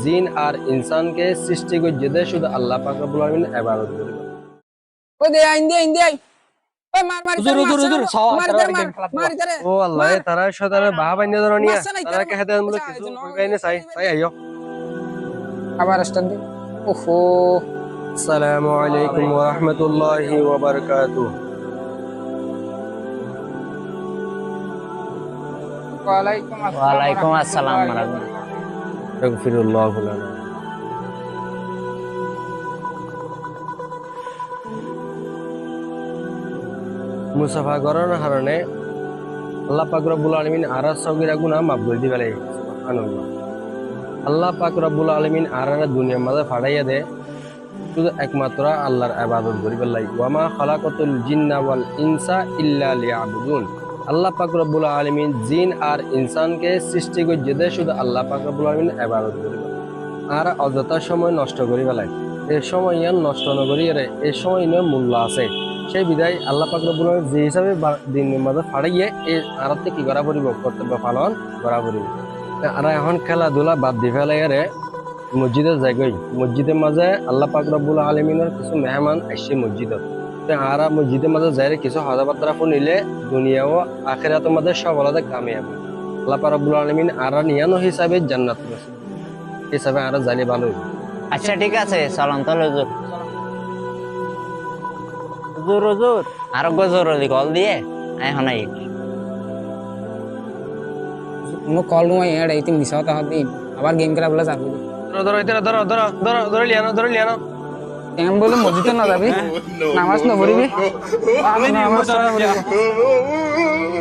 জিন আর ইনসানকে সৃষ্টি করছে দে শুধু আল্লাহ পাক রব্বুল আলামিন ইবাদত করিবে। ওই দে আইন দে ওই মার মার হুজুর হুজুর হুজুর সাওয়া মার তারা দে বাড়ি মার গেম খেলা মার দে ও আল্লাহ এ তারা শয়তানের বাহা বানিয়ে ধরো নিয়া মারছে না, তারা কে হাতে মূল কিছু কইবাইনে চাই আইও। আবার স্টার্ট দে। ওহো আসসালামু আলাইকুম ওয়া রাহমাতুল্লাহি ওয়া বারাকাতুহু। ওয়ালাইকুম আসসালাম রাহমাতুল্লাহ। আস্তাগফিরুল্লাহ লানা। মুসাফা করার কারণে আল্লাহ পাক রব্বুল আলামিন আরা সগীরা গুনাহ মাফ করে দিবে লাগে। সুবহানাল্লাহ। আল্লাহ পাক রব্বুল আলামিন আরারা দুনিয়ার মাঝে ফাড়াইয়া দে শুধু একমাত্র আল্লাহর ইবাদত করিবার লাগি। ওয়া মা খালাকাতুল জিন্না ওয়াল ইনসা ইল্লা লিয়াবুদুন। আল্লাহ পাক রব্বুল আলামিন জিন আর ইনসানকে সৃষ্টি করছে দে শুধু আল্লাহ পাক রব্বুল আলামিন ইবাদত করিবার। আর অযথা সময় নষ্ট করিবার লাগে। এই সময় ইয়ান নষ্ট না করিয়া এই সময় ইনের মূল্য আছে। সেই বিদায় আল্লাহ পাক রব্বুল আলামিন যে হিসাবে দিনের মাঝে ফাড়াইয়ে এই আরাতে কি করা পড়িব কর্তব্য পালন করা পড়িব। আর এখন খেলাধুলা বাদ দি ফেলাই মসজিদে যাইগই মসজিদের মাঝে আল্লাহ পাক রব্বুল আলামিনের কিছু মেহমান আসছে মসজিদত আর মসজিদের মাঝে যাই কিছু হাজাবাত্রা নিলে দুনিয়া ও আখিরাতের মাঝে সফলতা কামিয়াব। আল্লাহ পাক রব্বুল আলামিন আর নিয়ানো হিসাবে জান্নাত নসিব হিসাবে আর জানি ভালো হইব। আচ্ছা ঠিক আছে চলন তো হুজুর হুজুর হুজুর আরো জরুরি কল দিয়ে এখন আই মো কল নুই এড আইতি মিসাওতা হদিন আবার গেম খেলা বলে যাবি ধরো ধরো এটা ধরো ধরো ধরো ধরে লিয়ানো এম বলে মসজিদে না যাবি নামাজ না পড়িবি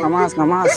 নামাজ নামাজ